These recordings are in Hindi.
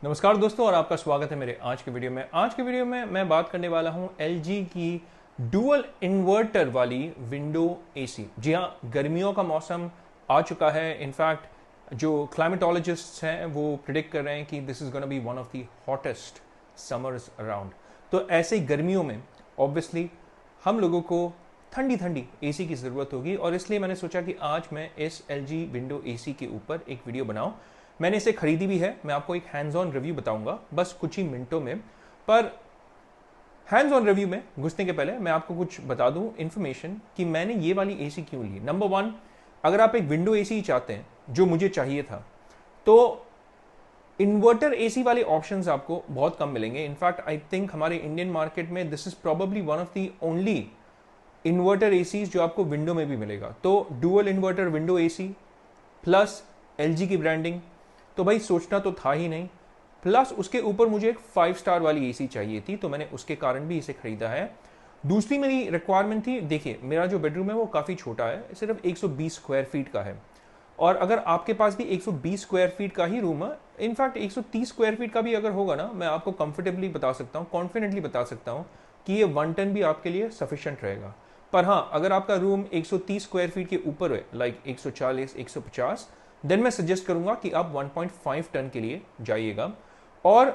नमस्कार दोस्तों और आपका स्वागत है मेरे आज के वीडियो में। आज के वीडियो में मैं बात करने वाला हूं एलजी की डुअल इन्वर्टर वाली विंडो एसी। जी हाँ, गर्मियों का मौसम आ चुका है। इनफैक्ट जो क्लाइमेटोलॉजिस्ट्स हैं वो प्रिडिक्ट कर रहे हैं कि this is gonna be one of the hottest summers around. तो ऐसे गर्मियों में ऑब्वियसली हम लोगों को ठंडी ठंडी एसी की ज़रूरत होगी और इसलिए मैंने सोचा कि आज मैं इस एलजी विंडो एसी के ऊपर एक वीडियो बनाऊं। मैंने इसे खरीदी भी है, मैं आपको एक हैंड्स ऑन रिव्यू बताऊंगा बस कुछ ही मिनटों में। पर हैंड्स ऑन रिव्यू में घुसने के पहले मैं आपको कुछ बता दूं इन्फॉर्मेशन कि मैंने ये वाली एसी क्यों ली। नंबर वन, अगर आप एक विंडो एसी चाहते हैं जो मुझे चाहिए था तो इन्वर्टर एसी वाले ऑप्शंस आपको बहुत कम मिलेंगे। इनफैक्ट आई थिंक हमारे इंडियन मार्केट में this is probably one of the only inverter ACs जो आपको विंडो में भी मिलेगा। तो dual inverter window AC plus LG की ब्रांडिंग, तो भाई सोचना तो था ही नहीं। प्लस उसके ऊपर मुझे एक 5 स्टार वाली एसी चाहिए थी, तो मैंने उसके कारण भी इसे खरीदा है। दूसरी मेरी रिक्वायरमेंट थी, देखिए मेरा जो बेडरूम है वो काफ़ी छोटा है, सिर्फ 120 स्क्वायर फीट का है। और अगर आपके पास भी 120 स्क्वायर फीट का ही रूम है, इनफैक्ट 130 स्क्वायर फीट का भी अगर होगा ना, मैं आपको कंफर्टेबली बता सकता हूँ, कॉन्फिडेंटली बता सकता हूँ कि ये 1 टन भी आपके लिए सफिशिएंट रहेगा। पर हाँ, अगर आपका रूम 130 स्क्वायर फीट के ऊपर है, लाइक 140 150, देन मैं सजेस्ट करूंगा कि आप 1.5 टन के लिए जाइएगा। और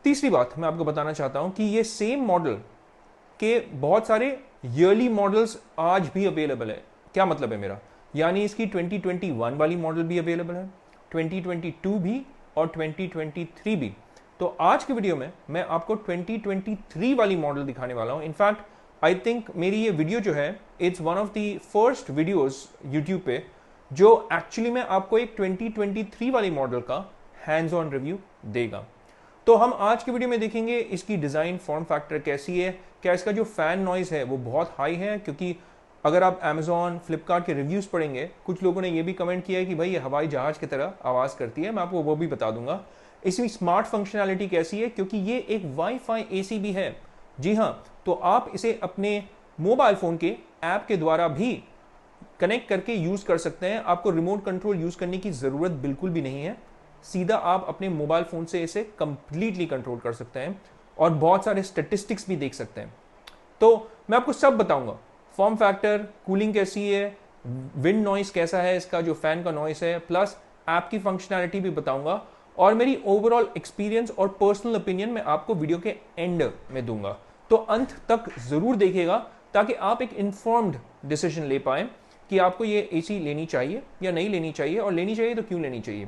तीसरी बात मैं आपको बताना चाहता हूं कि ये सेम मॉडल के बहुत सारे ईयरली मॉडल्स आज भी अवेलेबल है। क्या मतलब है मेरा, यानी इसकी 2021 वाली मॉडल भी अवेलेबल है, 2022 भी और 2023 भी। तो आज के वीडियो में मैं आपको 2023 वाली मॉडल दिखाने वाला हूं। इनफैक्ट आई थिंक मेरी ये वीडियो जो है, it's one of the first videos YouTube पे जो एक्चुअली में आपको एक 2023 वाली मॉडल का हैंड्स ऑन रिव्यू देगा। तो हम आज के वीडियो में देखेंगे इसकी डिज़ाइन फॉर्म फैक्टर कैसी है, क्या इसका जो फैन नॉइज़ है वो बहुत हाई है, क्योंकि अगर आप अमेजॉन फ्लिपकार्ट के रिव्यूज़ पढ़ेंगे, कुछ लोगों ने ये भी कमेंट किया है कि भाई ये हवाई जहाज़ की तरह आवाज़ करती है। मैं आपको वो भी बता दूंगा। इसमें स्मार्ट फंक्शनैलिटी कैसी है, क्योंकि ये एक वाईफाई एसी भी है। जी हाँ, तो आप इसे अपने मोबाइल फ़ोन के ऐप के द्वारा भी कनेक्ट करके यूज कर सकते हैं। आपको रिमोट कंट्रोल यूज करने की जरूरत बिल्कुल भी नहीं है, सीधा आप अपने मोबाइल फोन से इसे कंप्लीटली कंट्रोल कर सकते हैं और बहुत सारे स्टैटिस्टिक्स भी देख सकते हैं। तो मैं आपको सब बताऊंगा, फॉर्म फैक्टर, कूलिंग कैसी है, विंड नॉइस कैसा है, इसका जो फैन का नॉइस है, प्लस ऐप की फंक्शनैलिटी भी बताऊंगा और मेरी ओवरऑल एक्सपीरियंस और पर्सनल ओपिनियन मैं आपको वीडियो के एंड में दूंगा। तो अंत तक जरूर देखिएगा ताकि आप एक इन्फॉर्म्ड डिसीजन ले पाए कि आपको ये एसी लेनी चाहिए या नहीं लेनी चाहिए, और लेनी चाहिए तो क्यों लेनी चाहिए।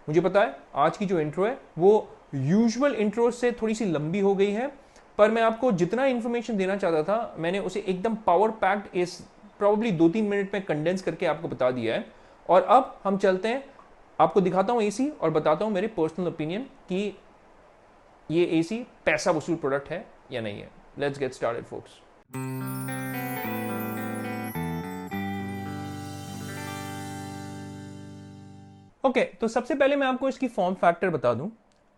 मुझे पता है आज की जो इंट्रो है वो यूजुअल इंट्रो से थोड़ी सी लंबी हो गई है, पर मैं आपको जितना इन्फॉर्मेशन देना चाहता था मैंने उसे एकदम पावर पैक्ड इस प्रॉब्ली 2-3 मिनट में कंडेंस करके आपको बता दिया है। और अब हम चलते हैं, आपको दिखाता हूँ एसी और बताता हूँ मेरे पर्सनल ओपिनियन कि ये एसी पैसा वसूल प्रोडक्ट है या नहीं है। Let's get started folks. Okay, तो सबसे पहले मैं आपको इसकी फॉर्म फैक्टर बता दूं।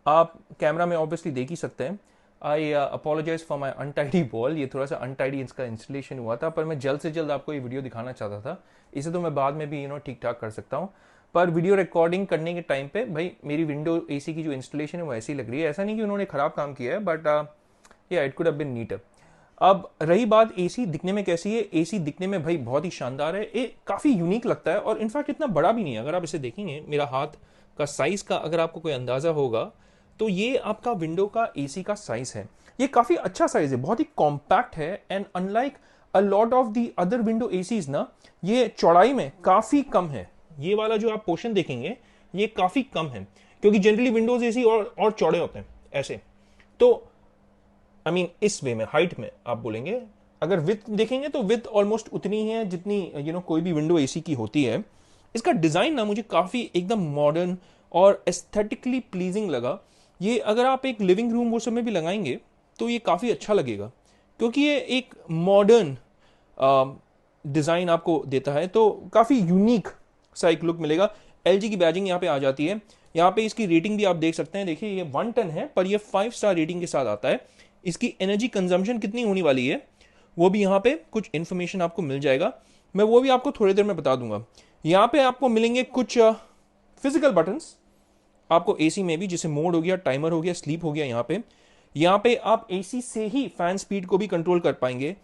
आप कैमरा में ऑब्वियसली देख ही सकते हैं। I apologise for my untidy wall, ये थोड़ा सा अनटाइडी इसका इंस्टॉलेशन हुआ था, पर मैं जल्द से जल्द आपको ये वीडियो दिखाना चाहता था। इसे तो मैं बाद में भी ठीक ठाक कर सकता हूँ, पर वीडियो रिकॉर्डिंग करने के टाइम पे भाई मेरी विंडो एसी की जो इंस्टॉलेशन है वो ऐसी लग रही है। ऐसा नहीं कि उन्होंने खराब काम किया है, but yeah it could have been neater. अब रही बात एसी दिखने में कैसी है, एसी दिखने में भाई बहुत ही शानदार है। ये काफ़ी यूनिक लगता है और इनफैक्ट इतना बड़ा भी नहीं है। अगर आप इसे देखेंगे, मेरा हाथ का साइज़ का अगर आपको कोई अंदाज़ा होगा तो ये आपका विंडो का एसी का साइज़ है। ये काफ़ी अच्छा साइज़ है, बहुत ही कॉम्पैक्ट है। And unlike a lot of the other window ACs ना, ये चौड़ाई में काफ़ी कम है। ये वाला जो आप पोर्शन देखेंगे ये काफ़ी कम है, क्योंकि जनरली विंडोज एसी और चौड़े होते हैं ऐसे। तो आई मीन इस वे में, हाइट में आप बोलेंगे। अगर विथ देखेंगे तो विथ ऑलमोस्ट उतनी ही है जितनी कोई भी विंडो एसी की होती है। इसका डिज़ाइन ना मुझे काफ़ी एकदम मॉडर्न और एस्थेटिकली प्लीजिंग लगा। ये अगर आप एक लिविंग रूम वो सब में भी लगाएंगे तो ये काफ़ी अच्छा लगेगा, क्योंकि ये एक मॉडर्न डिज़ाइन आपको देता है, तो काफ़ी यूनिक सा एक लुक मिलेगा। एलजी की बैजिंग यहाँ पे आ जाती है। यहाँ पे इसकी रेटिंग भी आप देख सकते हैं। देखिए ये 1 टन है, पर ये 5 स्टार रेटिंग के साथ आता है। इसकी एनर्जी कंजम्पशन कितनी होने वाली है वो भी यहाँ पे कुछ इन्फॉर्मेशन आपको मिल जाएगा, मैं वो भी आपको थोड़ी देर में बता दूंगा। यहाँ पे आपको मिलेंगे कुछ फिजिकल बटन्स आपको एसी में भी, जैसे मोड हो गया, टाइमर हो गया, स्लीप हो गया, यहाँ पे आप एसी से ही फैन स्पीड को भी कंट्रोल कर पाएंगे।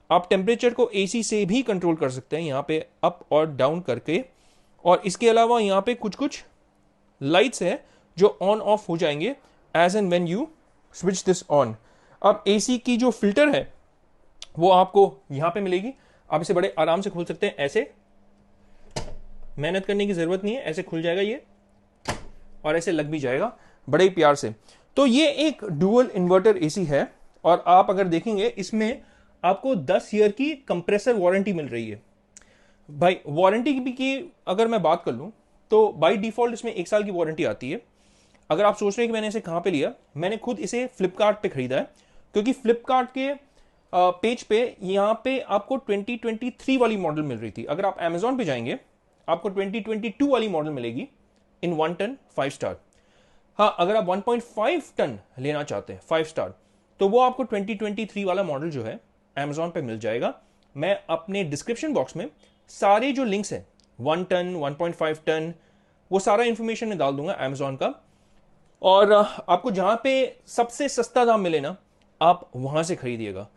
आप टेम्परेचर को एसी से भी कंट्रोल कर सकते हैं यहाँ पे अप और डाउन करके। और इसके अलावा यहाँ पे कुछ कुछ लाइट्स है जो ऑन ऑफ हो जाएंगे as and when you switch this on. अब एसी की जो फिल्टर है वो आपको यहाँ पे मिलेगी। आप इसे बड़े आराम से खोल सकते हैं, ऐसे मेहनत करने की जरूरत नहीं है, ऐसे खुल जाएगा ये और ऐसे लग भी जाएगा बड़े ही प्यार से। तो ये एक डुअल इन्वर्टर एसी है और आप अगर देखेंगे इसमें आपको 10 ईयर की कंप्रेसर वारंटी मिल रही है। भाई वारंटी की अगर मैं बात कर लूं तो बाय डिफॉल्ट इसमें 1 साल की वारंटी आती है। अगर आप सोच रहे हैं कि मैंने इसे कहां पे लिया, मैंने खुद इसे फ्लिपकार्ट पे खरीदा है, क्योंकि फ्लिपकार्ट के पेज पे यहाँ पे आपको 2023 वाली मॉडल मिल रही थी। अगर आप अमेजोन पे जाएंगे आपको 2022 वाली मॉडल मिलेगी इन 1 टन 5 स्टार। हाँ, अगर आप 1.5 टन लेना चाहते हैं 5 स्टार तो वो आपको 2023 वाला मॉडल जो है अमेजोन पे मिल जाएगा। मैं अपने डिस्क्रिप्शन बॉक्स में सारे जो लिंक्स हैं 1 टन 1.5 टन वो सारा इंफॉर्मेशन में डाल दूंगा अमेजोन का। और आपको जहां पे सबसे सस्ता दाम मिले ना आप वहां से खरीदिएगा।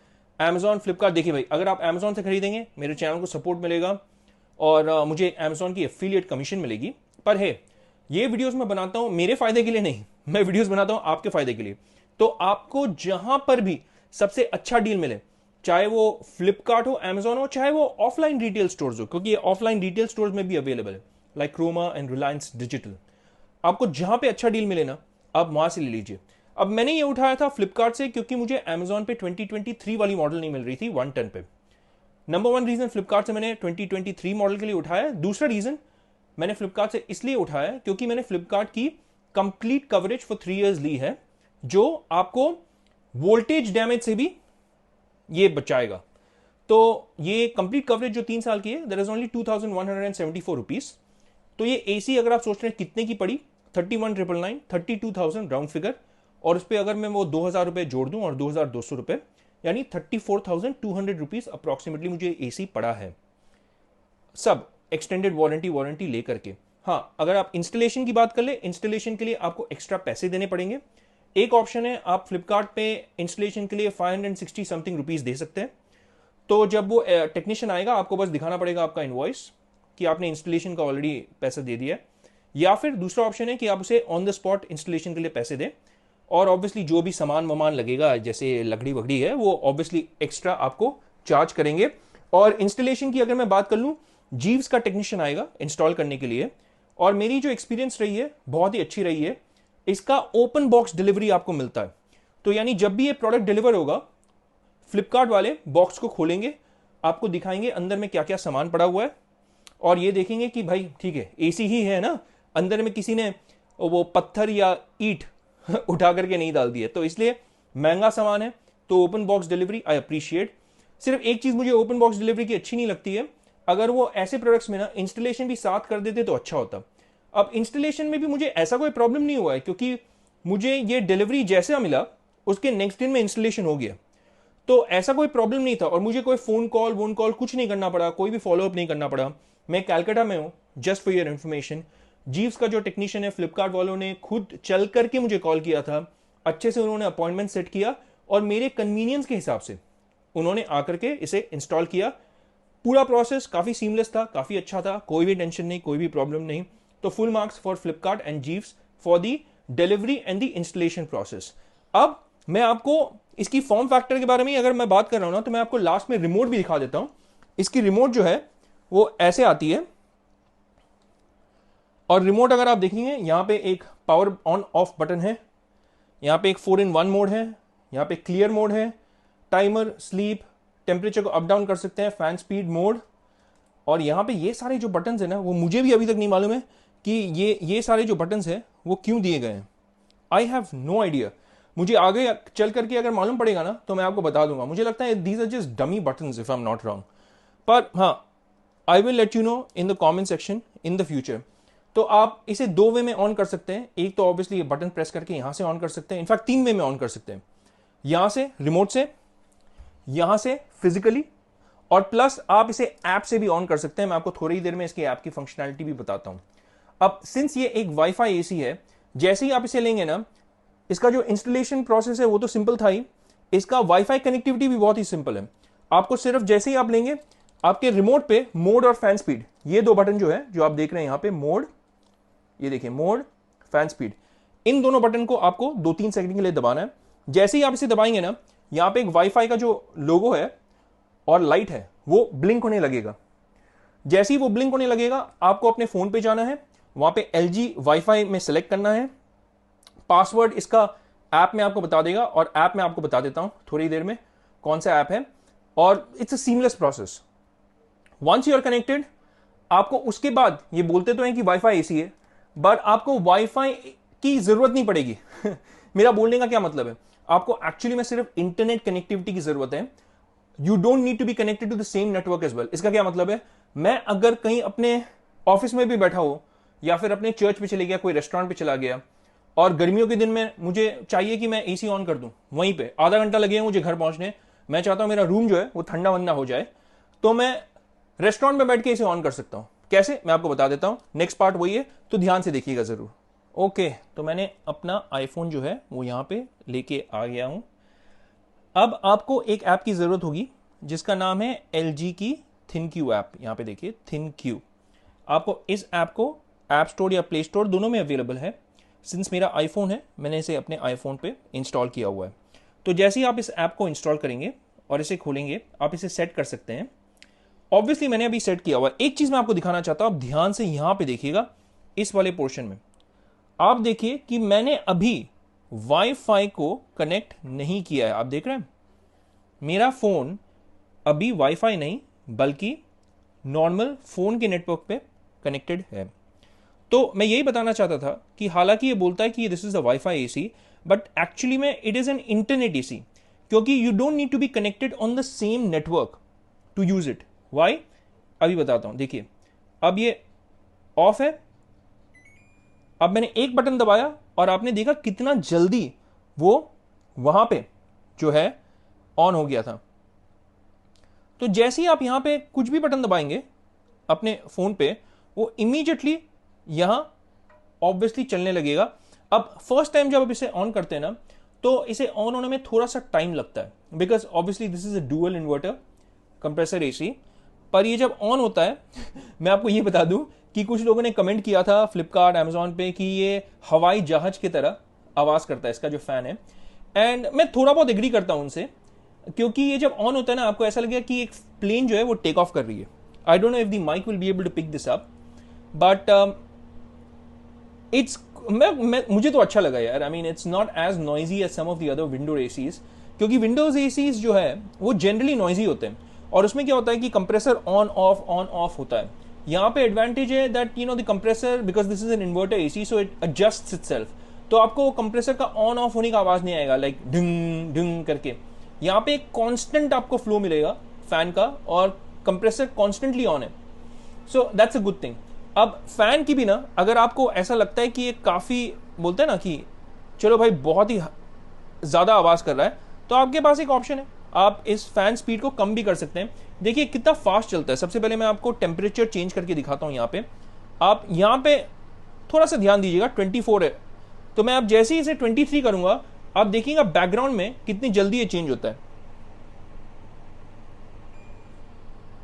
अमेजोन, फ्लिपकार्ट, देखिए भाई अगर आप अमेजोन से खरीदेंगे मेरे चैनल को सपोर्ट मिलेगा और मुझे अमेजोन की एफिलिएट कमीशन मिलेगी। पर है ये वीडियोस मैं बनाता हूं मेरे फायदे के लिए नहीं, मैं वीडियोस बनाता हूं आपके फायदे के लिए। तो आपको जहां पर भी सबसे अच्छा डील मिले, चाहे वो फ्लिपकार्ट हो, अमेजोन हो, चाहे वो ऑफलाइन रिटेल स्टोर्स हो, क्योंकि ये ऑफलाइन रिटेल स्टोर्स में भी अवेलेबल है लाइक क्रोमा एंड रिलायंस डिजिटल। आपको जहां पे अच्छा डील मिले ना आप वहां से ले लीजिए। अब मैंने ये उठाया था फ्लिपकार्ट से क्योंकि मुझे अमेजोन पे 2023 वाली मॉडल नहीं मिल रही थी 1 टन पे। नंबर 1 रीजन फ्लिपकार्ट से मैंने 2023 मॉडल के लिए उठाया। दूसरा रीजन मैंने फ्लिपकार्ट से इसलिए उठाया क्योंकि मैंने फ्लिपकार्ट की कंप्लीट कवरेज फॉर 3 इयर्स ली है, जो आपको वोल्टेज डैमेज से भी ये बचाएगा। तो ये कंप्लीट कवरेज जो 3 साल की है दैट इज ओनली 2174 रुपीज। तो ये एसी अगर आप सोच रहे हैं कितने की पड़ी, 31,999, 32,000 राउंड फिगर, और उस पर अगर मैं वो 2,000 रुपए जोड़ दूं और 2,200 रुपए यानी 34,200 रुपीज अप्रोक्सीमेटली मुझे एसी पड़ा है, सब एक्सटेंडेड वारंटी लेकर के। हाँ, अगर आप इंस्टॉलेशन की बात कर ले, इंस्टॉलेशन के लिए आपको एक्स्ट्रा पैसे देने पड़ेंगे। एक ऑप्शन है आप फ्लिपकार्ट पे इंस्टॉलेशन के लिए 560 समथिंग रुपीज दे सकते हैं। तो जब वो टेक्नीशियन आएगा आपको बस दिखाना पड़ेगा आपका इनवॉइस कि आपने इंस्टॉलेशन का ऑलरेडी पैसा दे दिया है। या फिर दूसरा ऑप्शन है कि आप उसे ऑन द स्पॉट इंस्टॉलेशन के लिए पैसे दें और ऑब्वियसली जो भी सामान वामान लगेगा जैसे लकड़ी वकड़ी है वो ऑब्वियसली एक्स्ट्रा आपको चार्ज करेंगे। और इंस्टॉलेशन की अगर मैं बात कर लूं, जीव्स का टेक्नीशियन आएगा इंस्टॉल करने के लिए, और मेरी जो एक्सपीरियंस रही है बहुत ही अच्छी रही है। इसका ओपन बॉक्स डिलीवरी आपको मिलता है। तो यानी जब भी ये प्रोडक्ट डिलीवर होगा फ्लिपकार्ट वाले बॉक्स को खोलेंगे, आपको दिखाएंगे अंदर में क्या क्या सामान पड़ा हुआ है और ये देखेंगे कि भाई ठीक है एसी ही है ना, अंदर में किसी ने वो पत्थर या ईंट उठा करके नहीं डाल दिए। तो इसलिए महंगा सामान है तो open box delivery I appreciate. सिर्फ एक चीज मुझे ओपन बॉक्स डिलीवरी की अच्छी नहीं लगती है, अगर वो ऐसे प्रोडक्ट्स में ना इंस्टॉलेशन भी साथ कर देते तो अच्छा होता। अब इंस्टॉलेशन में भी मुझे ऐसा कोई प्रॉब्लम नहीं हुआ है क्योंकि मुझे ये डिलीवरी जैसा मिला उसके नेक्स्ट दिन में इंस्टॉलेशन हो गया, तो ऐसा कोई प्रॉब्लम नहीं था और मुझे कोई फोन कॉल कुछ नहीं करना पड़ा, कोई भी फॉलोअप नहीं करना पड़ा। मैं कैलकाटा में हूं, जस्ट फॉर योर इन्फॉर्मेशन। जीव्स का जो टेक्नीशियन है फ्लिपकार्ट वालों ने खुद चल करके मुझे कॉल किया था, अच्छे से उन्होंने अपॉइंटमेंट सेट किया और मेरे कन्वीनियंस के हिसाब से उन्होंने आकर के इसे इंस्टॉल किया। पूरा प्रोसेस काफी सीमलेस था, काफी अच्छा था, कोई भी टेंशन नहीं, कोई भी प्रॉब्लम नहीं। तो full marks for Flipkart and जीव्स for the delivery and the installation process. अब मैं आपको इसकी फॉर्म फैक्टर के बारे में अगर मैं बात कर रहा हूं ना तो मैं आपको लास्ट में रिमोट भी दिखा देता हूं। इसकी रिमोट जो है वो ऐसे आती है और रिमोट अगर आप देखेंगे यहां पे एक पावर ऑन ऑफ बटन है, यहां पे एक 4-in-1 मोड है, यहां पे क्लियर मोड है, टाइमर, स्लीप, टेम्परेचर को अप डाउन कर सकते हैं, फैन स्पीड मोड। और यहां पे ये सारे जो बटन्स है ना वो मुझे भी अभी तक नहीं मालूम है कि ये सारे जो बटन्स है वो क्यों दिए गए हैं। I have no idea. मुझे आगे चल करके अगर मालूम पड़ेगा ना तो मैं आपको बता दूंगा। मुझे लगता है these are just dummy buttons if I am not wrong, पर हाँ I will let you know in the comment section in the future. तो आप इसे 2 वे में ऑन कर सकते हैं। एक तो ऑब्वियसली ये बटन प्रेस करके यहां से ऑन कर सकते हैं, इनफैक्ट 3 वे में ऑन कर सकते हैं, यहां से रिमोट से, यहां से फिजिकली, और प्लस आप इसे ऐप से भी ऑन कर सकते हैं। मैं आपको थोड़ी देर में इसकी ऐप की फंक्शनैलिटी भी बताता हूं। अब सिंस ये एक वाईफाई एसी है जैसे ही आप इसे लेंगे ना, इसका जो इंस्टॉलेशन प्रोसेस है वो तो सिंपल था ही, इसका वाईफाई कनेक्टिविटी भी बहुत ही सिंपल है। आपको सिर्फ जैसे ही आप लेंगे, आपके रिमोट पे मोड और फैन स्पीड, ये दो बटन जो है जो आप देख रहे हैं यहां पे, मोड, ये देखिए मोड, फैन स्पीड, इन दोनों बटन को आपको 2-3 सेकंड के लिए दबाना है। जैसे ही आप इसे दबाएंगे ना, यहां पे एक वाईफाई का जो लोगो है और लाइट है वो ब्लिंक होने लगेगा। जैसे ही वो ब्लिंक होने लगेगा, आपको अपने फोन पे जाना है, वहां पे LG वाईफाई में सेलेक्ट करना है, पासवर्ड इसका ऐप में आपको बता देगा, और ऐप में आपको बता देता हूं थोड़ी देर में कौन सा ऐप है, और it's a seamless process. Once you are connected, आपको उसके बाद, ये बोलते तो हैं कि वाईफाई एसी है, बट आपको वाईफाई की जरूरत नहीं पड़ेगी। मेरा बोलने का क्या मतलब है, आपको एक्चुअली में सिर्फ इंटरनेट कनेक्टिविटी की जरूरत है। You don't need to be connected to the same network as well. इसका क्या मतलब है, मैं अगर कहीं अपने ऑफिस में भी बैठा हो, या फिर अपने चर्च पे चले गया, कोई रेस्टोरेंट पे चला गया, और गर्मियों के दिन में मुझे चाहिए कि मैं एसी ऑन कर दूं, वहीं पे आधा घंटा लगेगा मुझे घर पहुंचने, मैं चाहता हूं मेरा रूम जो है वो ठंडा वंडा हो जाए, तो मैं रेस्टोरेंट में बैठ के इसे ऑन कर सकता हूं। कैसे, मैं आपको बता देता हूं, नेक्स्ट पार्ट वही है, तो ध्यान से देखिएगा जरूर। ओके, तो मैंने अपना आईफोन जो है वो यहां पे लेके आ गया हूं। अब आपको एक ऐप की जरूरत होगी जिसका नाम है LG की ThinQ ऐप। यहां पे देखिए ThinQ, आपको इस ऐप को ऐप स्टोर या प्ले स्टोर दोनों में अवेलेबल है। सिंस मेरा आईफोन है, मैंने इसे अपने आईफोन पे इंस्टॉल किया हुआ है। तो जैसे ही आप इस ऐप को इंस्टॉल करेंगे और इसे खोलेंगे, आप इसे सेट कर सकते हैं। ऑब्वियसली मैंने अभी सेट किया हुआ है। एक चीज मैं आपको दिखाना चाहता हूं, आप ध्यान से यहां पे देखिएगा, इस वाले पोर्शन में आप देखिए कि मैंने अभी वाईफाई को कनेक्ट नहीं किया है। आप देख रहे हैं मेरा फोन अभी वाईफाई नहीं बल्कि नॉर्मल फोन के नेटवर्क पे कनेक्टेड है। तो मैं यही बताना चाहता था कि हालांकि ये बोलता है कि this is the wifi AC, but actually में it is an internet AC, क्योंकि you don't need to be connected on the same network to use it. Why, अभी बताता हूं। देखिए अब ये ऑफ है, अब मैंने एक बटन दबाया और आपने देखा कितना जल्दी वो वहां पे जो है ऑन हो गया था। तो जैसे ही आप यहां पे कुछ भी बटन दबाएंगे अपने फोन पे, वो इमीडिएटली यहां ऑब्वियसली चलने लगेगा। अब फर्स्ट टाइम जब आप इसे ऑन करते हैं ना, तो इसे ऑन होने में थोड़ा सा टाइम लगता है, because obviously this is a dual inverter compressor AC. पर ये जब ऑन होता है मैं आपको ये बता दूं कि कुछ लोगों ने कमेंट किया था फ्लिपकार्ट, अमेजॉन पे कि ये हवाई जहाज की तरह आवाज करता है इसका जो फैन है, एंड मैं थोड़ा बहुत एग्री करता हूं उनसे, क्योंकि ये जब ऑन होता है ना, आपको ऐसा लगेगा कि एक प्लेन जो है वो टेक ऑफ कर रही है। I don't know if the mic will be able to pick this up, but it's मुझे तो अच्छा लगा यार। I mean it's not as noisy as some of the other window ACs, क्योंकि विंडोज एसीज जो है वो जनरली नॉइजी होते हैं, और उसमें क्या होता है कि कंप्रेसर ऑन ऑफ होता है। यहाँ पे एडवांटेज है that the compressor, because this is an inverter AC, so it adjusts itself. तो आपको कंप्रेसर का ऑन ऑफ होने का आवाज नहीं आएगा लाइक ढिंग ढिंग करके। यहाँ पे एक कांस्टेंट आपको फ्लो मिलेगा फैन का, और कंप्रेसर कॉन्स्टेंटली ऑन है, so that's a good thing. अब फैन की भी ना, अगर आपको ऐसा लगता है कि ये काफी, बोलते हैं ना कि चलो भाई बहुत ही ज्यादा आवाज कर रहा है, तो आपके पास एक ऑप्शन है, आप इस फैन स्पीड को कम भी कर सकते हैं। देखिए कितना फास्ट चलता है। सबसे पहले मैं आपको टेम्परेचर चेंज करके दिखाता हूं। यहाँ पे आप यहाँ पे थोड़ा सा ध्यान दीजिएगा, 24 है, तो मैं अब जैसे ही इसे 23 करूंगा, आप देखिएगा बैकग्राउंड में कितनी जल्दी ये चेंज होता है।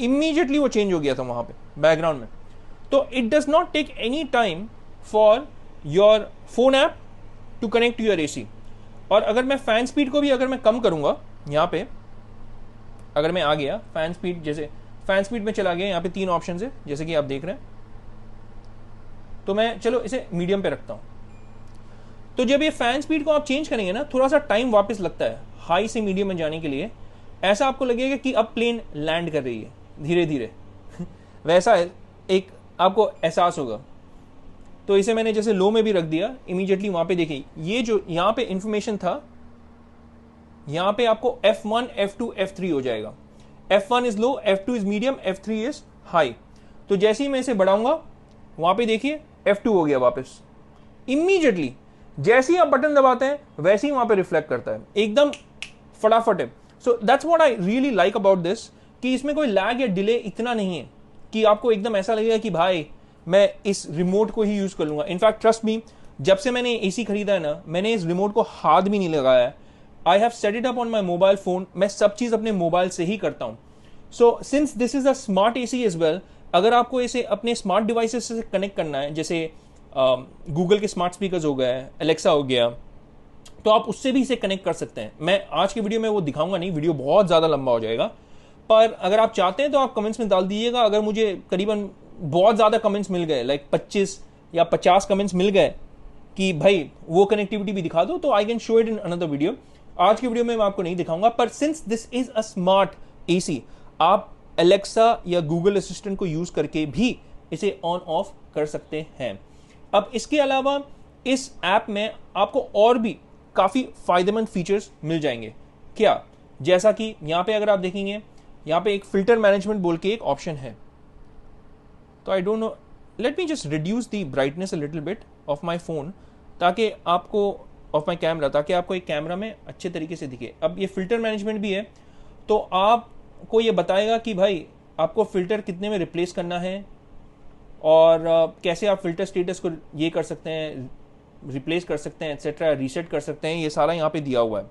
इमीडिएटली वो चेंज हो गया था वहां पे बैकग्राउंड में। तो it does not take any time for your phone app to connect to your AC. और अगर मैं फैन स्पीड को भी अगर मैं कम करूंगा, यहाँ पे अगर मैं आ गया फैन स्पीड, जैसे फैन स्पीड में चला गया, यहाँ पे 3 ऑप्शन है जैसे कि आप देख रहे हैं, तो मैं चलो इसे मीडियम पे रखता हूं। तो जब ये फैन स्पीड को आप चेंज करेंगे ना, थोड़ा सा टाइम वापस लगता है हाई से मीडियम में जाने के लिए। ऐसा आपको लगेगा कि अब प्लेन लैंड कर रही है धीरे धीरे वैसा एक आपको एहसास होगा। तो इसे मैंने जैसे लो में भी रख दिया, इमीडिएटली वहां पे देखिए ये जो यहाँ पे इंफॉर्मेशन था, यहाँ पे आपको F1, F2, F3 हो जाएगा। F1 is low, F2 is medium, F3 is high. तो जैसे ही मैं इसे बढ़ाऊंगा, वहां पे देखिए F2 हो गया वापस। इमीडिएटली जैसे ही आप बटन दबाते हैं वैसे ही वहां पे रिफ्लेक्ट करता है, एकदम फटाफट है। So that's what I really like about this, कि इसमें कोई लैग या डिले इतना नहीं है कि आपको एकदम ऐसा लगेगा कि भाई मैं इस रिमोट को ही यूज कर लूंगा। इनफैक्ट ट्रस्ट मी, जब से मैंने एसी खरीदा है ना, मैंने इस रिमोट को हाथ भी नहीं लगाया है। I have set it up on my mobile phone. मैं सब चीज़ अपने मोबाइल से ही करता हूँ। So since this is a smart AC as well, अगर आपको इसे अपने स्मार्ट डिवाइसेस से कनेक्ट करना है, जैसे गूगल के स्मार्ट स्पीकर्स हो गए, एलेक्सा हो गया, तो आप उससे भी इसे कनेक्ट कर सकते हैं। मैं आज की वीडियो में वो दिखाऊंगा नहीं, वीडियो बहुत ज़्यादा लंबा हो जाएगा, पर अगर आप चाहते हैं तो आप कमेंट्स में डाल दीजिएगा। अगर मुझे करीबन बहुत ज़्यादा कमेंट्स मिल गए, लाइक 25 या 50 कमेंट्स मिल गए कि भाई वो कनेक्टिविटी भी दिखा दो, तो I can show it in another video. आज की वीडियो में मैं आपको नहीं दिखाऊंगा, पर since this is a smart AC, आप एलेक्सा या गूगल असिस्टेंट को यूज करके भी इसे ऑन ऑफ कर सकते हैं। अब इसके अलावा इस ऐप में आपको और भी काफ़ी फायदेमंद फीचर्स मिल जाएंगे। क्या? जैसा कि यहाँ पे अगर आप देखेंगे, यहाँ पे एक फिल्टर मैनेजमेंट बोल के एक ऑप्शन है। तो आई don't no, let me just reduce the brightness a little bit of my phone, ताकि आपको ऑफ माई कैमरा, ताकि आपको एक कैमरा में अच्छे तरीके से दिखे। अब ये फिल्टर मैनेजमेंट भी है, तो आपको ये बताएगा कि भाई आपको फिल्टर कितने में रिप्लेस करना है और कैसे आप फिल्टर स्टेटस को ये कर सकते हैं, रिप्लेस कर सकते हैं, एक्सेट्रा, रीसेट कर सकते हैं। ये सारा यहाँ पे दिया हुआ है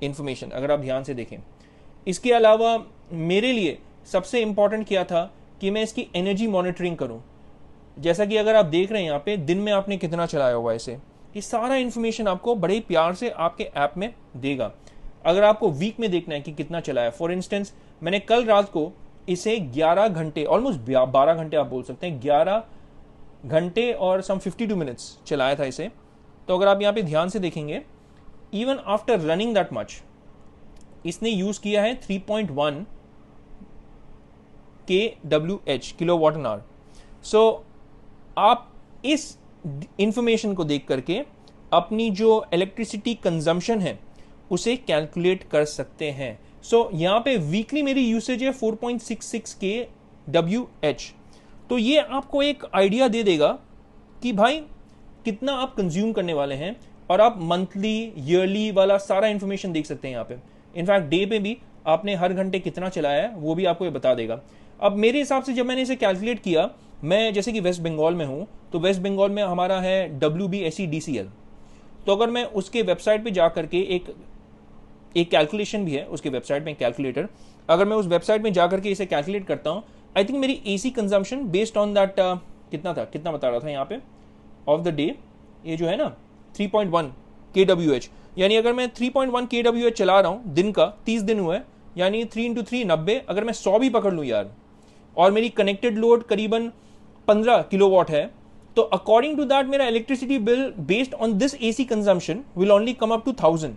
इन्फॉर्मेशन, अगर आप ध्यान से देखें। इसके अलावा मेरे लिए सबसे इम्पॉर्टेंट क्या था कि मैं इसकी एनर्जी मॉनिटरिंग करूँ। जैसा कि अगर आप देख रहे हैं यहाँ पे, दिन में आपने कितना चलाया हुआ है इसे, ये सारा इन्फॉर्मेशन आपको बड़े ही प्यार से आपके ऐप में देगा। अगर आपको वीक में देखना है कि कितना चलाया, फॉर इंस्टेंस मैंने कल रात को इसे 11 घंटे, ऑलमोस्ट 12 घंटे आप बोल सकते हैं, 11 घंटे और सम 52 मिनट्स चलाया था इसे। तो अगर आप यहाँ पे ध्यान से देखेंगे, even after running that much, इसने यूज किया है 3.1 kWh, kilo watt an hour. So आप इस इंफॉर्मेशन को देख करके अपनी जो इलेक्ट्रिसिटी कंजम्पशन है उसे कैलकुलेट कर सकते हैं। सो यहाँ पे वीकली मेरी यूसेज है 4.66 kWh। तो ये आपको एक आइडिया दे देगा कि भाई कितना आप कंज्यूम करने वाले हैं, और आप मंथली, ईयरली वाला सारा इंफॉर्मेशन देख सकते हैं यहाँ पे। इनफैक्ट डे पे भी आपने हर घंटे कितना चलाया है वो भी आपको ये बता देगा। अब मेरे हिसाब से जब मैंने इसे कैलकुलेट किया, मैं जैसे कि वेस्ट बंगाल में हूँ, तो वेस्ट बंगाल में हमारा है WBSEDCL। तो अगर मैं उसके वेबसाइट पे जा करके एक कैलकुलेशन भी है उसके वेबसाइट में, कैलकुलेटर, अगर मैं उस वेबसाइट में जा करके इसे कैलकुलेट करता हूँ, आई थिंक मेरी AC consumption based on that कितना था, कितना बता रहा था यहाँ पे ऑफ द डे, ये जो है ना 3.1 kWh, यानी अगर मैं 3.1 kWh चला रहा हूँ दिन का, 30 दिन हुए, यानी 3 × 3 90, अगर मैं 100 भी पकड़ लूँ यार, और मेरी कनेक्टेड लोड करीबन 15 किलोवाट है, तो अकॉर्डिंग टू दैट मेरा electricity bill based on this AC consumption will only come up to 1000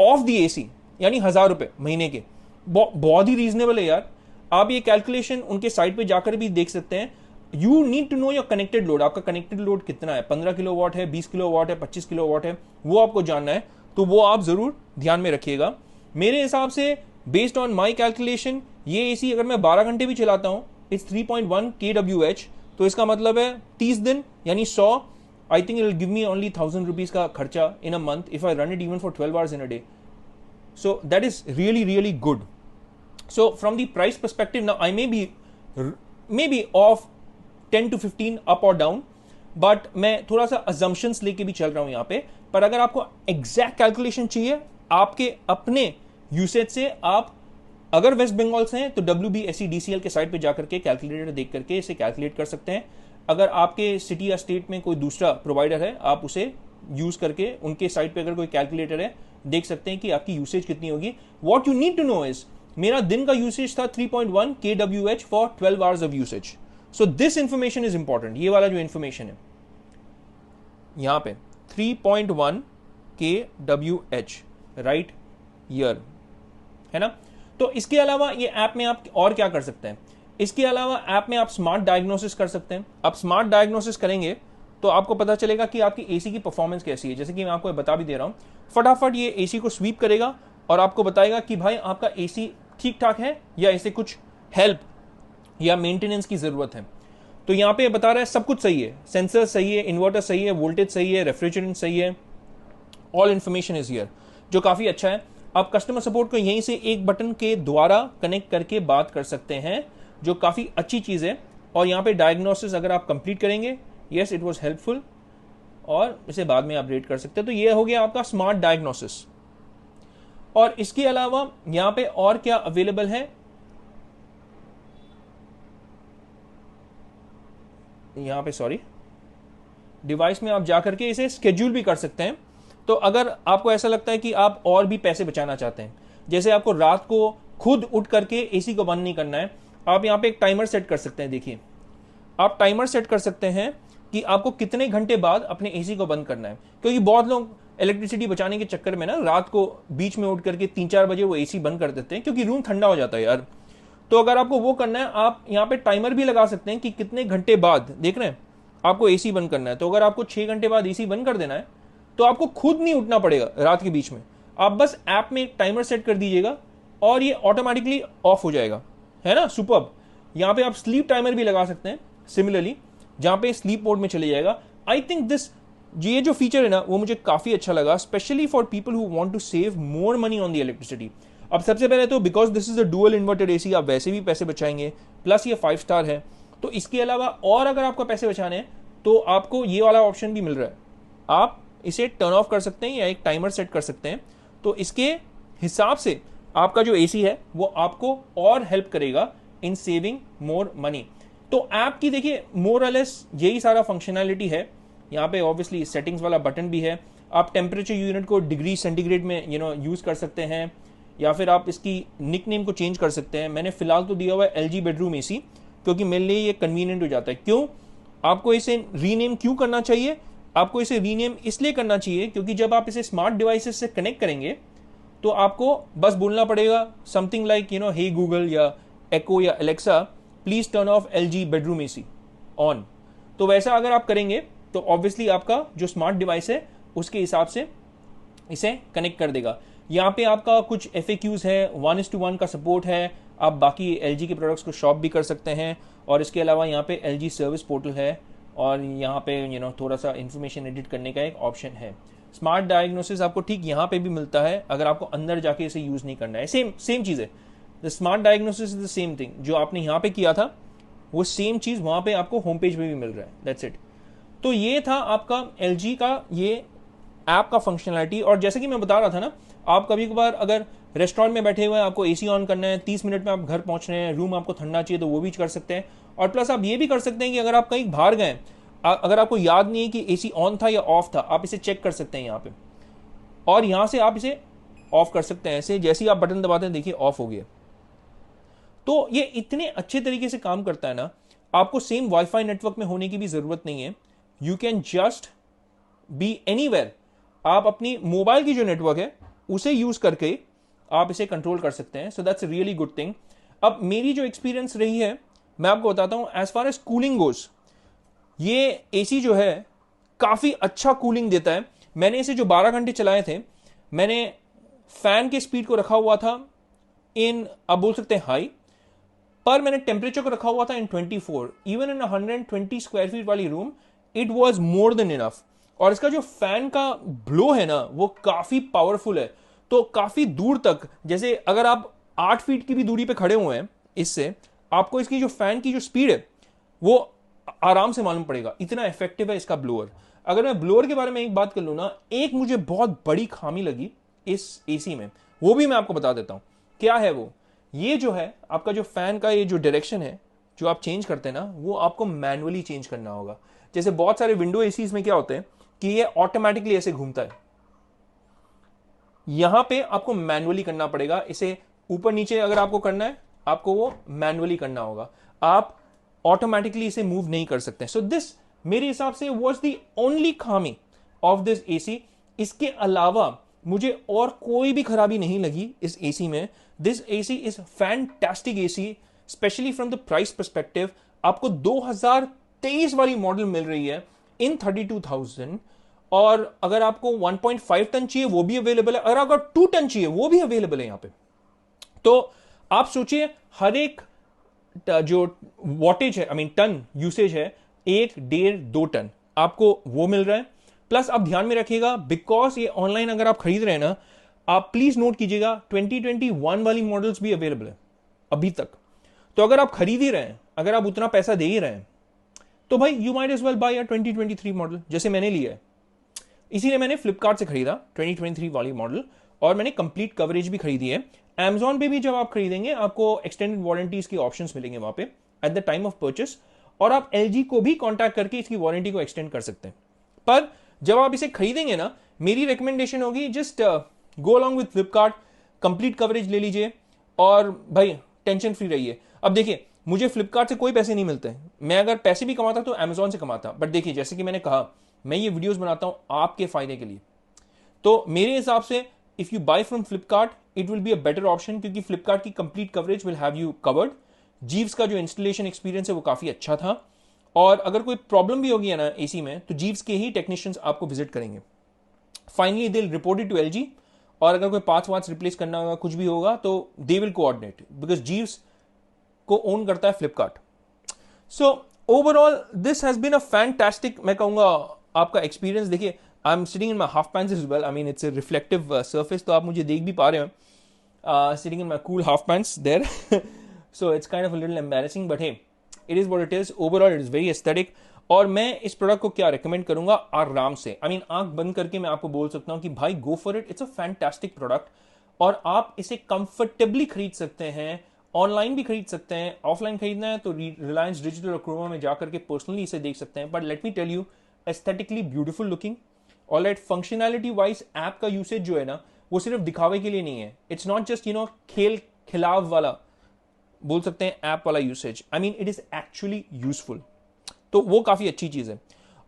of the AC, यानी 1000 रुपये महीने के। बहुत ही रीजनेबल है यार। आप ये कैलकुलेशन उनके साइट पे जाकर भी देख सकते हैं। You need to know your connected load, आपका कनेक्टेड लोड कितना है, 15 किलोवाट है, 20 किलोवाट है, 25 किलोवाट है, वो आपको जानना है, तो वो आप जरूर ध्यान में रखिएगा। मेरे हिसाब से बेस्ड ऑन माई कैलकुलेशन, ये एसी अगर मैं 12 घंटे भी चलाता हूँ, इट्स 3.1 kWh, तो इसका मतलब है 30 दिन यानी 100, I think it will give me only 1000 rupees का खर्चा in a month if I run it even for 12 hours in a day. So that is really really good. So from the price perspective, now I may be off 10 to 15 up और डाउन, बट मैं थोड़ा सा अजम्पशंस लेके भी चल रहा हूं यहाँ पे। पर अगर आपको एग्जैक्ट कैलकुलेशन चाहिए आपके अपने यूसेज से, आप अगर वेस्ट बंगाल से हैं तो WBSEDCL के साइट पे जाकर के कैलकुलेटर देख करके इसे कैलकुलेट कर सकते हैं। अगर आपके सिटी या स्टेट में कोई दूसरा प्रोवाइडर है, आप उसे यूज करके उनके साइट पे अगर कोई कैलकुलेटर है, देख सकते हैं कि आपकी यूसेज कितनी होगी। What you need to know is, मेरा दिन का यूसेज था 3.1 kWh for 12 hours of usage. So this information is important. ये वाला जो इंफॉर्मेशन है यहां पे 3.1 kWh राइट ईयर है ना। तो इसके अलावा ये ऐप में आप और क्या कर सकते हैं, इसके अलावा ऐप में आप स्मार्ट डायग्नोसिस कर सकते हैं। आप स्मार्ट डायग्नोसिस करेंगे तो आपको पता चलेगा कि आपकी एसी की परफॉर्मेंस कैसी है। जैसे कि मैं आपको बता भी दे रहा हूं, फटाफट ये एसी को स्वीप करेगा और आपको बताएगा कि भाई आपका एसी ठीक ठाक है या इसे कुछ हेल्प या मेंटेनेंस की जरूरत है। तो यहाँ पे बता रहा है सब कुछ सही है, सेंसर सही है, इन्वर्टर सही है, वोल्टेज सही है, रेफ्रिजरेंट सही है, ऑल इन्फॉर्मेशन इज हियर, जो काफी अच्छा है। आप कस्टमर सपोर्ट को यहीं से एक बटन के द्वारा कनेक्ट करके बात कर सकते हैं, जो काफी अच्छी चीज है। और यहाँ पे डायग्नोसिस अगर आप कंप्लीट करेंगे, यस इट वाज हेल्पफुल, और इसे बाद में अपडेट कर सकते हैं। तो ये हो गया आपका स्मार्ट डायग्नोसिस। और इसके अलावा यहां पे और क्या अवेलेबल है, यहां पे सॉरी, डिवाइस में आप जाकर के इसे स्केड्यूल भी कर सकते हैं। तो अगर आपको ऐसा लगता है कि आप और भी पैसे बचाना चाहते हैं, जैसे आपको रात को खुद उठ करके एसी को बंद नहीं करना है, आप यहाँ पे एक टाइमर सेट कर सकते हैं। देखिए, आप टाइमर सेट कर सकते हैं कि आपको कितने घंटे बाद अपने एसी को बंद करना है, क्योंकि बहुत लोग इलेक्ट्रिसिटी बचाने के चक्कर में ना रात को बीच में उठ करके 3-4 बजे वो एसी बंद कर देते हैं, क्योंकि रूम ठंडा हो जाता है यार। तो अगर आपको वो करना है, आप यहाँ पे टाइमर भी लगा सकते हैं कि कितने घंटे बाद, देख रहे हैं, आपको एसी बंद करना है। तो अगर आपको 6 घंटे बाद एसी बंद कर देना है, तो आपको खुद नहीं उठना पड़ेगा रात के बीच में, आप बस ऐप में एक टाइमर सेट कर दीजिएगा और ये ऑटोमेटिकली ऑफ हो जाएगा, है ना। सुपर्ब। यहाँ पे आप स्लीप टाइमर भी लगा सकते हैं सिमिलरली, जहां पे स्लीप मोड में चले जाएगा। आई थिंक दिस, ये जो फीचर है ना, वो मुझे काफी अच्छा लगा, especially for people who want to save more money on the electricity. अब सबसे पहले तो because this is a dual inverted AC, आप वैसे भी पैसे बचाएंगे, प्लस ये 5 स्टार है। तो इसके अलावा और अगर आपको पैसे बचाने हैं तो आपको ये वाला ऑप्शन भी मिल रहा है, आप इसे टर्न ऑफ कर सकते हैं या एक टाइमर सेट कर सकते हैं। तो इसके हिसाब से आपका जो एसी है वो आपको और हेल्प करेगा इन सेविंग मोर मनी। तो ऐप की देखिए मोर और लेस यही सारा फंक्शनैलिटी है। यहाँ पे ऑब्वियसली सेटिंग्स वाला बटन भी है, आप टेम्परेचर यूनिट को डिग्री सेंटीग्रेड में यूज कर सकते हैं, या फिर आप इसकी निक नेम को चेंज कर सकते हैं। मैंने फिलहाल तो दिया हुआ है LG बेडरूम एसी, क्योंकि मेरे लिए ये कन्वीनियंट हो जाता है। क्यों आपको इसे रीनेम क्यों करना चाहिए, आपको इसे रीनेम इसलिए करना चाहिए क्योंकि जब आप इसे स्मार्ट डिवाइसेस से कनेक्ट करेंगे तो आपको बस बोलना पड़ेगा समथिंग लाइक हे गूगल या एको या Alexa please turn off LG bedroom AC on. तो वैसा अगर आप करेंगे तो ऑब्वियसली आपका जो स्मार्ट डिवाइस है उसके हिसाब से इसे कनेक्ट कर देगा। यहाँ पे आपका कुछ FAQs है, 1:1 का सपोर्ट है, आप बाकी LG के प्रोडक्ट्स को शॉप भी कर सकते हैं। और इसके अलावा यहाँ पे LG सर्विस पोर्टल है, और यहाँ पे थोड़ा सा इंफॉर्मेशन एडिट करने का एक ऑप्शन है। स्मार्ट डायग्नोसिस आपको ठीक यहाँ पे भी मिलता है, अगर आपको अंदर जाके इसे यूज नहीं करना है। सेम चीज़ है, the smart diagnosis is the same thing, जो आपने यहाँ पे किया था वो सेम चीज़ वहाँ पे आपको होम पेज पे भी मिल रहा है। That's it. तो ये था आपका LG का ये ऐप का फंक्शनैलिटी। और जैसे कि मैं बता रहा था ना, आप कभी कभार अगर रेस्टोरेंट में बैठे हुए हैं, आपको एसी ऑन करना है, 30 मिनट में आप घर पहुंच रहे हैं, रूम आपको ठंडा चाहिए, तो वो भी कर सकते हैं। और प्लस आप ये भी कर सकते हैं कि अगर आप कहीं बाहर गए, अगर आपको याद नहीं है कि एसी ऑन था या ऑफ था, आप इसे चेक कर सकते हैं यहाँ पे, और यहाँ से आप इसे ऑफ कर सकते हैं। ऐसे जैसे ही आप बटन दबाते हैं, देखिए ऑफ हो गया। तो ये इतने अच्छे तरीके से काम करता है ना, आपको सेम वाईफाई नेटवर्क में होने की भी जरूरत नहीं है। You can just be anywhere, आप अपनी मोबाइल की जो नेटवर्क है उसे यूज करके आप इसे कंट्रोल कर सकते हैं। So that's really good thing. अब मेरी जो एक्सपीरियंस रही है मैं आपको बताता हूं। As far as cooling goes, ये एसी जो है काफी अच्छा कूलिंग देता है। मैंने इसे जो 12 घंटे चलाए थे, मैंने फैन के स्पीड को रखा हुआ था इन, आप बोल सकते हैं हाई, पर मैंने टेम्परेचर को रखा हुआ था इन 24। इवन इन 120 स्क्वायर फीट वाली room it was more than enough. और इसका जो फैन का ब्लो है ना, वो काफी पावरफुल है। तो काफी दूर तक, जैसे अगर आप 8 फीट की भी दूरी पे खड़े हुए हैं इससे, आपको इसकी जो फैन की जो स्पीड है वो आराम से मालूम पड़ेगा, इतना इफेक्टिव है इसका ब्लोअर। अगर मैं ब्लोअर के बारे में एक बात कर लूँ ना, एक मुझे बहुत बड़ी खामी लगी इस एसी में, वो भी मैं आपको बता देता हूं क्या है वो। ये जो है आपका जो फैन का ये जो डायरेक्शन है जो आप चेंज करते हैं ना, वो आपको मैनुअली चेंज करना होगा। जैसे बहुत सारे विंडो एसीज में क्या होते हैं कि ये ऑटोमेटिकली ऐसे घूमता है, यहां पे आपको मैनुअली करना पड़ेगा। इसे ऊपर नीचे अगर आपको करना है, आपको वो मैनुअली करना होगा, आप ऑटोमेटिकली इसे मूव नहीं कर सकते। सो दिस मेरे हिसाब से वाज द ओनली खामी ऑफ दिस एसी। इसके अलावा मुझे और कोई भी खराबी नहीं लगी इस एसी में। This AC is fantastic AC, specially from the price perspective. आपको 2023 वाली मॉडल मिल रही है इन 32,000, और अगर आपको 1.5 टन चाहिए वो भी अवेलेबल है, अगर 2 टन चाहिए वो भी अवेलेबल है यहां पे। तो आप सोचिए, हर एक जो वॉटेज है, आई मीन टन यूसेज है, 1, 1.5, 2 टन आपको वो मिल रहा है। प्लस आप ध्यान में रखिएगा, बिकॉज ये ऑनलाइन अगर आप खरीद रहे हैं ना, आप प्लीज नोट कीजिएगा 2021 वाली मॉडल्स भी अवेलेबल है अभी तक। तो अगर आप खरीद ही रहे हैं, अगर आप उतना पैसा दे ही रहे हैं, तो भाई you might as well buy a 2023 model, जैसे मैंने लिया है। इसीलिए मैंने फ्लिपकार्ट से खरीदा 2023 वाली मॉडल, और मैंने कंप्लीट कवरेज भी खरीदी है। Amazon पे भी जब आप खरीदेंगे आपको एक्सटेंडेड वारंटीज के ऑप्शंस मिलेंगे वहां पे at the time of purchase, और आप LG को भी कॉन्टैक्ट करके इसकी वारंटी को एक्सटेंड कर सकते हैं। पर जब आप इसे खरीदेंगे ना, मेरी रिकमेंडेशन होगी just go along with Flipkart, complete coverage ले लीजिए और भाई टेंशन फ्री रहिए। अब देखिए, मुझे फ्लिपकार्ट से कोई पैसे नहीं मिलते, मैं अगर पैसे भी कमाता तो अमेजोन से कमाता, बट देखिए जैसे कि मैंने कहा, मैं ये वीडियोस बनाता हूं आपके फायदे के लिए, तो मेरे हिसाब से if you buy from Flipkart it will be a better option, क्योंकि फ्लिपकार्ट की complete coverage will have you covered. Jeeves का जो इंस्टॉलेशन एक्सपीरियंस है वो काफी अच्छा था, और अगर कोई प्रॉब्लम भी होगी है ना एसी में, तो जीव्स के ही टेक्नीशियंस आपको विजिट करेंगे। Finally they will report it to LG, और अगर कोई पार्ट्स वार्ट्स रिप्लेस करना होगा, कुछ भी होगा, तो they will coordinate, because Jeeves को ओन करता है Flipkart. So overall this has been a fantastic, मैं कहूंगा, आपका एक्सपीरियंस। देखिए, I am sitting in my half pants as well, I mean it's a reflective surface, तो आप मुझे देख भी पा रहे हो sitting in my cool half pants there, so it's kind of a little embarrassing, but hey, it is what it is. Overall it is very aesthetic, और मैं इस प्रोडक्ट को क्या रिकमेंड करूंगा, आराम से, आई मीन आंख बंद करके मैं आपको बोल सकता हूं कि भाई go for it, it's a fantastic product, और आप इसे कंफर्टेबली खरीद सकते हैं, ऑनलाइन भी खरीद सकते हैं। ऑफलाइन खरीदना है तो रिलायंस डिजिटल और क्रोमा में जाकर के पर्सनली इसे देख सकते हैं, but let me tell you, aesthetically beautiful looking. Alright, functionality wise app का यूसेज जो है ना, वो सिर्फ दिखावे के लिए नहीं है, इट्स नॉट जस्ट खेल खिलाव वाला, बोल सकते हैं ऐप वाला usage, I mean it is actually useful, तो वो काफी अच्छी चीज है।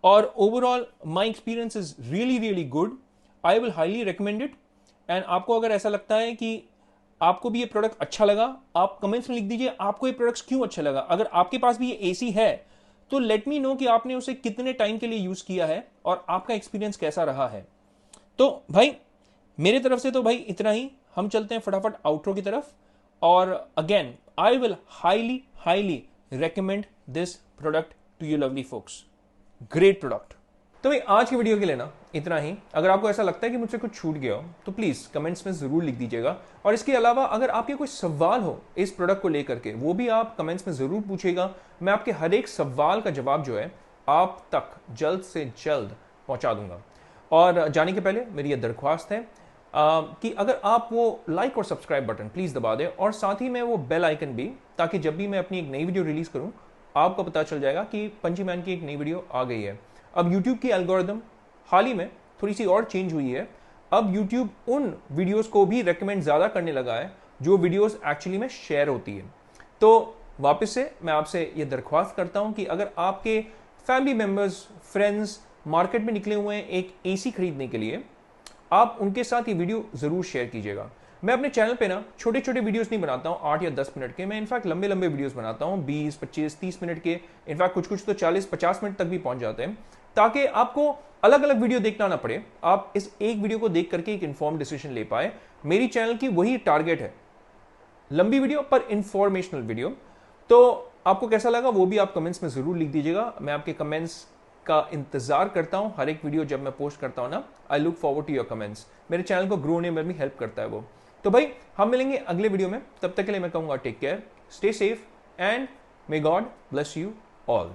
और overall my experience is really really good, I will highly recommend it. And आपको अगर ऐसा लगता है कि आपको भी ये प्रोडक्ट अच्छा लगा, आप कमेंट्स में लिख दीजिए आपको ये प्रोडक्ट्स क्यों अच्छा लगा। अगर आपके पास भी ये एसी है तो लेट मी नो कि आपने उसे कितने टाइम के लिए यूज किया है और आपका एक्सपीरियंस कैसा रहा है। तो भाई मेरे तरफ से तो भाई इतना ही, हम चलते हैं फटाफट आउटरो की तरफ। और again I will highly highly recommend this product to you lovely folks, great product. तो भाई आज की वीडियो के लिए ना इतना ही। अगर आपको ऐसा लगता है कि मुझसे कुछ छूट गया हो तो प्लीज कमेंट्स में जरूर लिख दीजिएगा, और इसके अलावा अगर आपके कोई सवाल हो इस प्रोडक्ट को लेकर के, वो भी आप कमेंट्स में जरूर पूछिएगा। मैं आपके हर एक सवाल का जवाब जो है आप तक जल्द से जल्द पहुंचा दूंगा। और जाने के पहले मेरी यह दरख्वास्त है कि अगर आप वो लाइक और सब्सक्राइब बटन प्लीज दबा दें, और साथ ही में वो बेल आइकन भी, ताकि जब भी मैं अपनी एक नई वीडियो रिलीज करूं आपको पता चल जाएगा कि पंची मैन की एक नई वीडियो आ गई है। अब YouTube की एल्गोरिदम हाल ही में थोड़ी सी और चेंज हुई है। अब YouTube उन वीडियोस को भी रेकमेंड ज्यादा करने लगा है जो वीडियोस एक्चुअली में शेयर होती है। तो वापस से मैं आपसे ये दरख्वास्त करता हूं कि अगर आपके फैमिली मेंबर्स, फ्रेंड्स मार्केट में निकले हुए हैं एक एसी खरीदने के लिए, आप उनके साथ ये वीडियो जरूर शेयर कीजिएगा। मैं अपने चैनल पे ना छोटे छोटे वीडियोस नहीं बनाता हूँ 8 या 10 मिनट के, मैं इनफैक्ट लंबे लंबे वीडियोस बनाता हूँ 20, 25, 30 मिनट के, इनफैक्ट कुछ कुछ तो 40, 50 मिनट तक भी पहुंच जाते हैं, ताकि आपको अलग अलग वीडियो देखना ना पड़े, आप इस एक वीडियो को देख करके एक इन्फॉर्म डिसीजन ले पाए। मेरी चैनल की वही टारगेट है, लंबी वीडियो पर इंफॉर्मेशनल वीडियो। तो आपको कैसा लगा वो भी आप कमेंट्स में जरूर लिख दीजिएगा। मैं आपके कमेंट्स का इंतजार करता हूं। हर एक वीडियो जब मैं पोस्ट करता हूं ना, I look forward to your comments. मेरे चैनल को ग्रो होने में भी हेल्प करता है वो। तो भाई हम मिलेंगे अगले वीडियो में, तब तक के लिए मैं कहूंगा take care, stay safe, and may God bless you all.